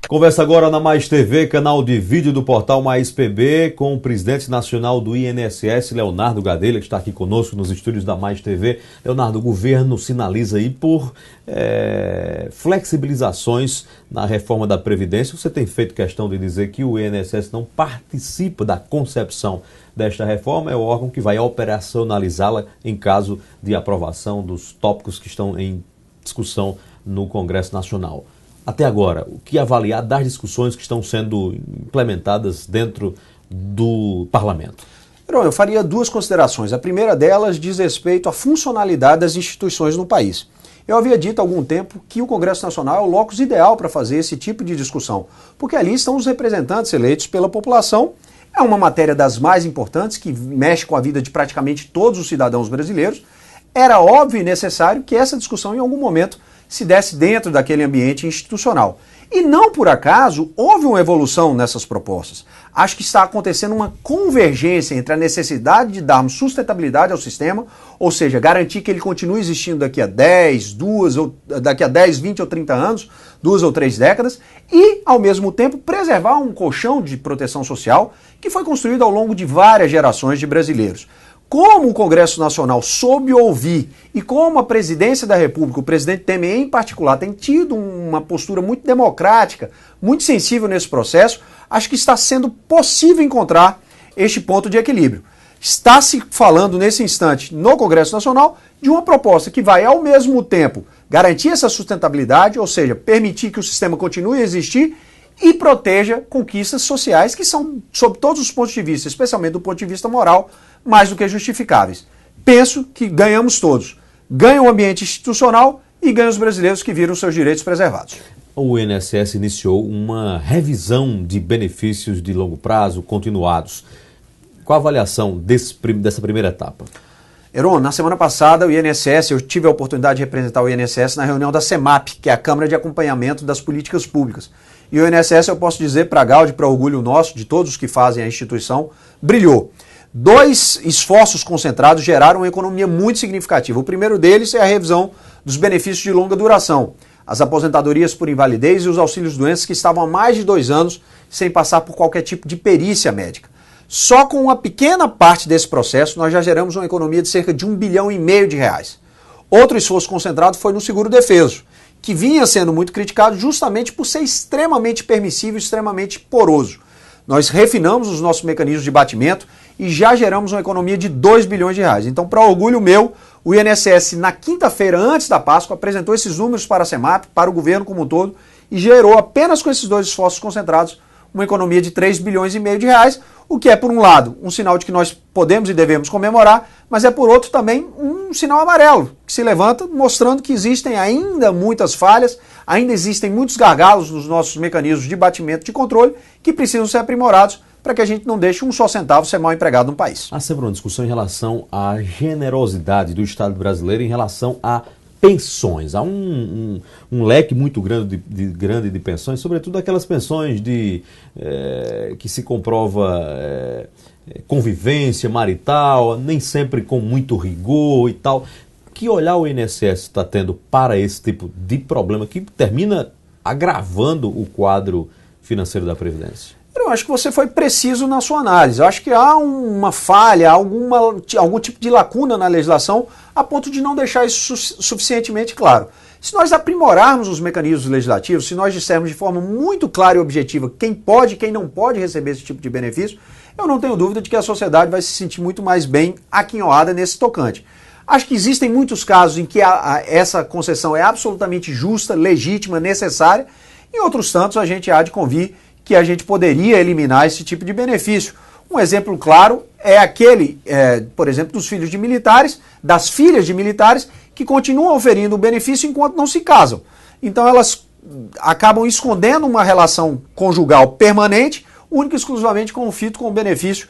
Conversa agora na Mais TV, canal de vídeo do portal Mais PB, com o presidente nacional do INSS, Leonardo Gadelha, que está aqui conosco nos estúdios da Mais TV. Leonardo, o governo sinaliza aí por flexibilizações na reforma da Previdência. Você tem feito questão de dizer que o INSS não participa da concepção desta reforma, é o órgão que vai operacionalizá-la em caso de aprovação dos tópicos que estão em discussão no Congresso Nacional. Até agora, o que avaliar das discussões que estão sendo implementadas dentro do parlamento? Eu faria duas considerações. A primeira delas diz respeito à funcionalidade das instituições no país. Eu havia dito há algum tempo que o Congresso Nacional é o locus ideal para fazer esse tipo de discussão, porque ali estão os representantes eleitos pela população. É uma matéria das mais importantes, que mexe com a vida de praticamente todos os cidadãos brasileiros. Era óbvio e necessário que essa discussão, em algum momento, se desse dentro daquele ambiente institucional. E não por acaso houve uma evolução nessas propostas. Acho que está acontecendo uma convergência entre a necessidade de darmos sustentabilidade ao sistema, ou seja, garantir que ele continue existindo daqui a 10, 20 ou 30 anos, 2 ou 3 décadas, e, ao mesmo tempo, preservar um colchão de proteção social que foi construído ao longo de várias gerações de brasileiros. Como o Congresso Nacional soube ouvir e como a Presidência da República, o presidente Temer em particular, tem tido uma postura muito democrática, muito sensível nesse processo, acho que está sendo possível encontrar este ponto de equilíbrio. Está se falando nesse instante no Congresso Nacional de uma proposta que vai ao mesmo tempo garantir essa sustentabilidade, ou seja, permitir que o sistema continue a existir e proteja conquistas sociais que são, sob todos os pontos de vista, especialmente do ponto de vista moral, mais do que justificáveis. Penso que ganhamos todos. Ganha o ambiente institucional e ganha os brasileiros que viram seus direitos preservados. O INSS iniciou uma revisão de benefícios de longo prazo continuados. Qual a avaliação dessa primeira etapa? Heron, na semana passada, o INSS, eu tive a oportunidade de representar o INSS na reunião da CEMAP, que é a Câmara de Acompanhamento das Políticas Públicas. E o INSS, eu posso dizer, para Gaudi, para orgulho nosso, de todos que fazem a instituição, brilhou. 2 esforços concentrados geraram uma economia muito significativa. O primeiro deles é a revisão dos benefícios de longa duração, as aposentadorias por invalidez e os auxílios-doenças que estavam há mais de 2 anos sem passar por qualquer tipo de perícia médica. Só com uma pequena parte desse processo, nós já geramos uma economia de cerca de R$1,5 bilhão de reais. Outro esforço concentrado foi no seguro-defeso, que vinha sendo muito criticado justamente por ser extremamente permissivo e extremamente poroso. Nós refinamos os nossos mecanismos de batimento e já geramos uma economia de R$2 bilhões. Então, para orgulho meu, o INSS, na quinta-feira, antes da Páscoa, apresentou esses números para a CEMAP, para o governo como um todo, e gerou, apenas com esses 2 esforços concentrados, uma economia de R$3,5 bilhões, o que é, por um lado, um sinal de que nós podemos e devemos comemorar, mas é, por outro, também um sinal amarelo, que se levanta mostrando que existem ainda muitas falhas, ainda existem muitos gargalos nos nossos mecanismos de batimento de controle que precisam ser aprimorados para que a gente não deixe um só centavo ser mal empregado no país. Há sempre uma discussão em relação à generosidade do Estado brasileiro em relação a pensões. Há um leque muito grande de pensões, sobretudo aquelas pensões que se comprova convivência marital, nem sempre com muito rigor e tal. Que olhar o INSS está tendo para esse tipo de problema que termina agravando o quadro financeiro da Previdência? Eu acho que você foi preciso na sua análise. Eu acho que há uma falha, algum tipo de lacuna na legislação a ponto de não deixar isso suficientemente claro. Se nós aprimorarmos os mecanismos legislativos, se nós dissermos de forma muito clara e objetiva quem pode e quem não pode receber esse tipo de benefício, eu não tenho dúvida de que a sociedade vai se sentir muito mais bem aquinhoada nesse tocante. Acho que existem muitos casos em que essa concessão é absolutamente justa, legítima, necessária, e outros tantos a gente há de convir que a gente poderia eliminar esse tipo de benefício. Um exemplo claro é aquele, por exemplo, dos filhos de militares, das filhas de militares, que continuam oferindo o benefício enquanto não se casam. Então elas acabam escondendo uma relação conjugal permanente, única e exclusivamente com o fito, com o benefício,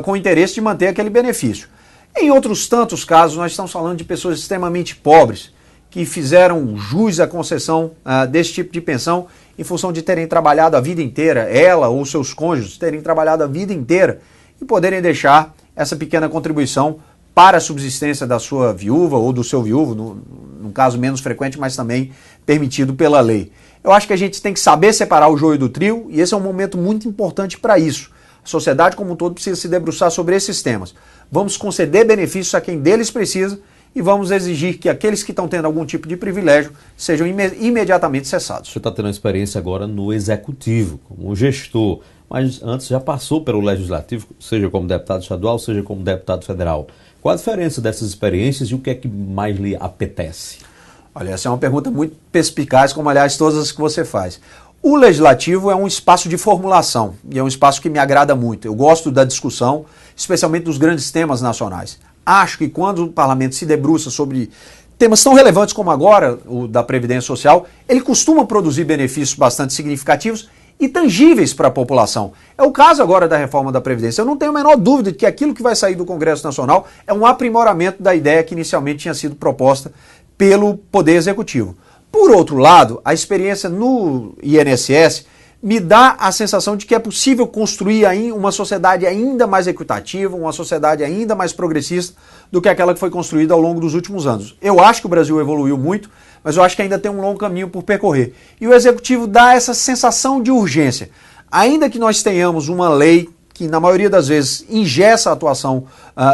com o interesse de manter aquele benefício. Em outros tantos casos, nós estamos falando de pessoas extremamente pobres, que fizeram jus à concessão desse tipo de pensão em função de terem trabalhado a vida inteira, ela ou seus cônjuges terem trabalhado a vida inteira e poderem deixar essa pequena contribuição para a subsistência da sua viúva ou do seu viúvo, num caso menos frequente, mas também permitido pela lei. Eu acho que a gente tem que saber separar o joio do trigo e esse é um momento muito importante para isso. A sociedade como um todo precisa se debruçar sobre esses temas. Vamos conceder benefícios a quem deles precisa e vamos exigir que aqueles que estão tendo algum tipo de privilégio sejam imediatamente cessados. Você está tendo uma experiência agora no executivo, como gestor, mas antes já passou pelo legislativo, seja como deputado estadual, seja como deputado federal. Qual a diferença dessas experiências e o que é que mais lhe apetece? Olha, essa é uma pergunta muito perspicaz, como aliás todas as que você faz. O legislativo é um espaço de formulação e é um espaço que me agrada muito. Eu gosto da discussão, especialmente dos grandes temas nacionais. Acho que quando o parlamento se debruça sobre temas tão relevantes como agora o da Previdência Social, ele costuma produzir benefícios bastante significativos e tangíveis para a população. É o caso agora da reforma da Previdência. Eu não tenho a menor dúvida de que aquilo que vai sair do Congresso Nacional é um aprimoramento da ideia que inicialmente tinha sido proposta pelo Poder Executivo. Por outro lado, a experiência no INSS me dá a sensação de que é possível construir aí uma sociedade ainda mais equitativa, uma sociedade ainda mais progressista do que aquela que foi construída ao longo dos últimos anos. Eu acho que o Brasil evoluiu muito, mas eu acho que ainda tem um longo caminho por percorrer. E o Executivo dá essa sensação de urgência. Ainda que nós tenhamos uma lei que, na maioria das vezes, engessa a atuação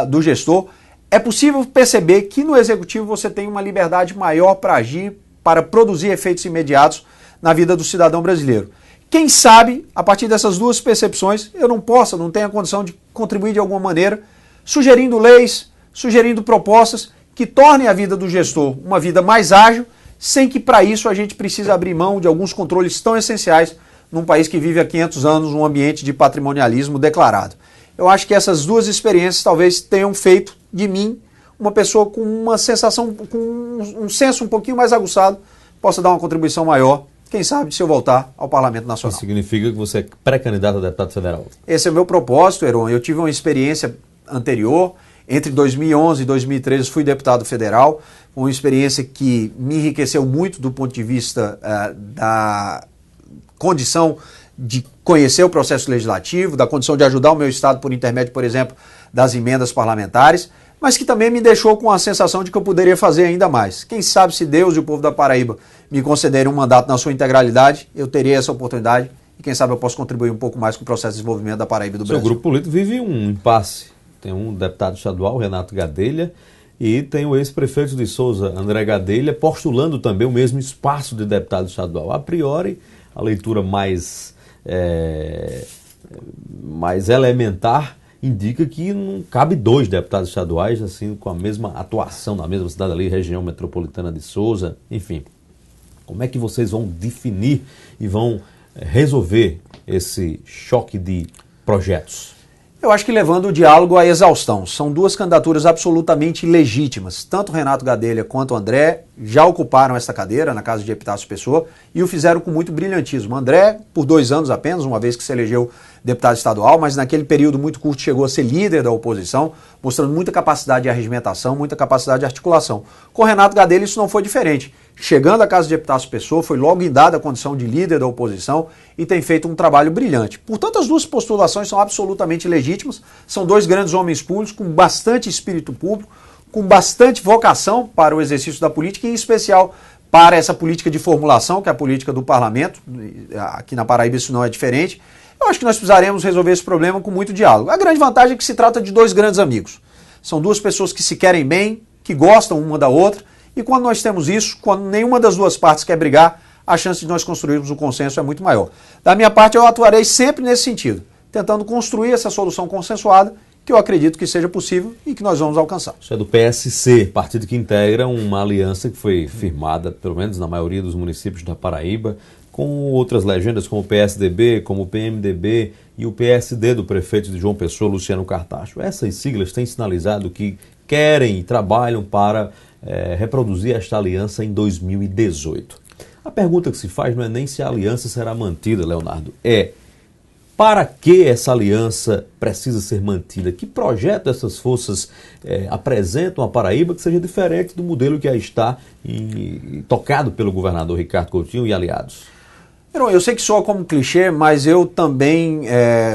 do gestor, é possível perceber que no Executivo você tem uma liberdade maior para agir, para produzir efeitos imediatos na vida do cidadão brasileiro. Quem sabe, a partir dessas duas percepções, eu não tenho a condição de contribuir de alguma maneira, sugerindo leis, sugerindo propostas que tornem a vida do gestor uma vida mais ágil, sem que para isso a gente precise abrir mão de alguns controles tão essenciais num país que vive há 500 anos um ambiente de patrimonialismo declarado. Eu acho que essas duas experiências talvez tenham feito de mim uma pessoa com uma sensação, com um senso um pouquinho mais aguçado, possa dar uma contribuição maior, quem sabe, se eu voltar ao Parlamento Nacional. Isso significa que você é pré-candidato a deputado federal? Esse é o meu propósito, Heron. Eu tive uma experiência anterior, entre 2011 e 2013 fui deputado federal, uma experiência que me enriqueceu muito do ponto de vista da condição de conhecer o processo legislativo, da condição de ajudar o meu Estado por intermédio, por exemplo, das emendas parlamentares, mas que também me deixou com a sensação de que eu poderia fazer ainda mais. Quem sabe se Deus e o povo da Paraíba me concederem um mandato na sua integralidade, eu teria essa oportunidade e quem sabe eu posso contribuir um pouco mais com o processo de desenvolvimento da Paraíba e do Brasil. O seu grupo político vive um impasse. Tem um deputado estadual, Renato Gadelha, e tem o ex-prefeito de Souza, André Gadelha, postulando também o mesmo espaço de deputado estadual. A priori, a leitura mais elementar indica que não cabe dois deputados estaduais assim com a mesma atuação na mesma cidade ali, região metropolitana de Souza, enfim. Como é que vocês vão definir e vão resolver esse choque de projetos? Eu acho que levando o diálogo à exaustão. São duas candidaturas absolutamente legítimas. Tanto Renato Gadelha quanto André já ocuparam esta cadeira na Casa de Epitácio Pessoa e o fizeram com muito brilhantismo. André, por 2 anos apenas, uma vez que se elegeu deputado estadual, mas naquele período muito curto chegou a ser líder da oposição, mostrando muita capacidade de arregimentação, muita capacidade de articulação. Com Renato Gadelha isso não foi diferente. Chegando à Casa de Epitácio Pessoa, foi logo indada a condição de líder da oposição e tem feito um trabalho brilhante. Portanto, as duas postulações são absolutamente legítimas, são 2 grandes homens públicos com bastante espírito público, com bastante vocação para o exercício da política e em especial para essa política de formulação, que é a política do parlamento. Aqui na Paraíba isso não é diferente. Eu acho que nós precisaremos resolver esse problema com muito diálogo. A grande vantagem é que se trata de 2 grandes amigos. São 2 pessoas que se querem bem, que gostam uma da outra, e quando nós temos isso, quando nenhuma das 2 partes quer brigar, a chance de nós construirmos um consenso é muito maior. Da minha parte, eu atuarei sempre nesse sentido, tentando construir essa solução consensuada, que eu acredito que seja possível e que nós vamos alcançar. Isso é do PSC, partido que integra uma aliança que foi firmada, pelo menos na maioria dos municípios da Paraíba, com outras legendas como o PSDB, como o PMDB e o PSD do prefeito de João Pessoa, Luciano Cartacho. Essas siglas têm sinalizado que querem e trabalham para reproduzir esta aliança em 2018. A pergunta que se faz não é nem se a aliança será mantida, Leonardo, é para que essa aliança precisa ser mantida? Que projeto essas forças apresentam à Paraíba que seja diferente do modelo que aí está tocado pelo governador Ricardo Coutinho e aliados? Eu sei que soa como clichê, mas eu também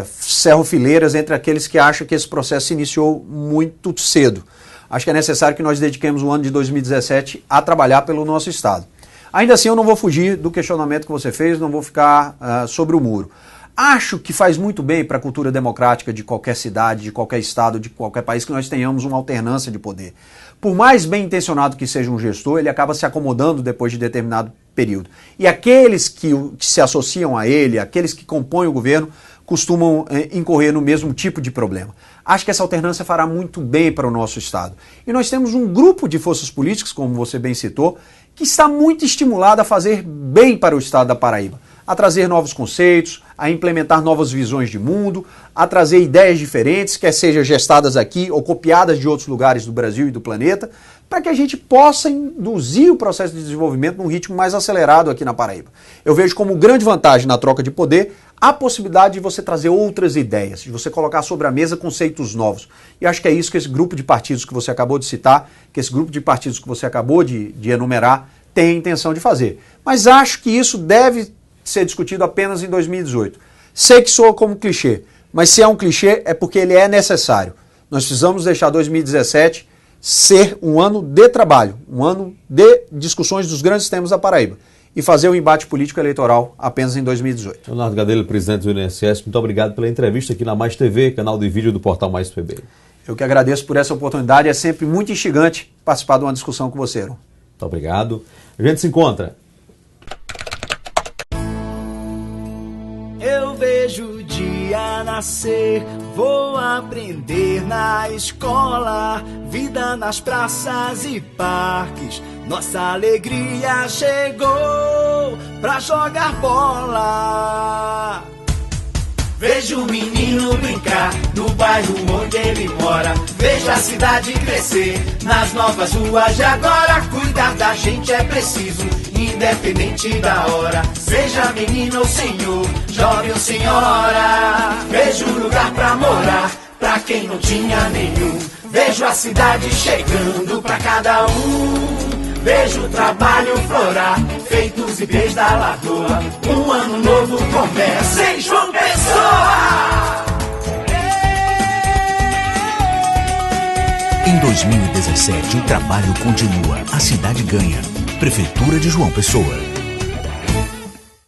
cerro fileiras entre aqueles que acham que esse processo se iniciou muito cedo. Acho que é necessário que nós dediquemos o ano de 2017 a trabalhar pelo nosso Estado. Ainda assim, eu não vou fugir do questionamento que você fez, não vou ficar sobre o muro. Acho que faz muito bem para a cultura democrática de qualquer cidade, de qualquer estado, de qualquer país, que nós tenhamos uma alternância de poder. Por mais bem intencionado que seja um gestor, ele acaba se acomodando depois de determinado período. E aqueles que se associam a ele, aqueles que compõem o governo, costumam incorrer no mesmo tipo de problema. Acho que essa alternância fará muito bem para o nosso Estado. E nós temos um grupo de forças políticas, como você bem citou, que está muito estimulado a fazer bem para o Estado da Paraíba, a trazer novos conceitos, a implementar novas visões de mundo, a trazer ideias diferentes, quer sejam gestadas aqui ou copiadas de outros lugares do Brasil e do planeta, para que a gente possa induzir o processo de desenvolvimento num ritmo mais acelerado aqui na Paraíba. Eu vejo como grande vantagem na troca de poder a possibilidade de você trazer outras ideias, de você colocar sobre a mesa conceitos novos. E acho que é isso que esse grupo de partidos que você acabou de citar, que esse grupo de partidos que você acabou de enumerar, tem a intenção de fazer. Mas acho que isso deve ser discutido apenas em 2018. Sei que soa como clichê, mas se é um clichê é porque ele é necessário. Nós precisamos deixar 2017 ser um ano de trabalho, um ano de discussões dos grandes temas da Paraíba e fazer o embate político eleitoral apenas em 2018. Leonardo Gadelha, presidente do INSS, muito obrigado pela entrevista aqui na Mais TV, canal de vídeo do Portal Mais PB. Eu que agradeço por essa oportunidade, é sempre muito instigante participar de uma discussão com você, Aaron. Muito obrigado. A gente se encontra. Eu vejo o dia nascer, vou aprender na escola, vida nas praças e parques, nossa alegria chegou pra jogar bola. Vejo o menino brincar no bairro onde ele mora, vejo a cidade crescer nas novas ruas de agora. Cuidar da gente é preciso, independente da hora, seja menino ou senhor, jovem ou senhora. Vejo lugar pra morar, pra quem não tinha nenhum, vejo a cidade chegando pra cada um. Vejo o trabalho florar, feitos e bens da lagoa, um ano novo começa em João Pessoa. Em 2017, o trabalho continua, a cidade ganha. Prefeitura de João Pessoa.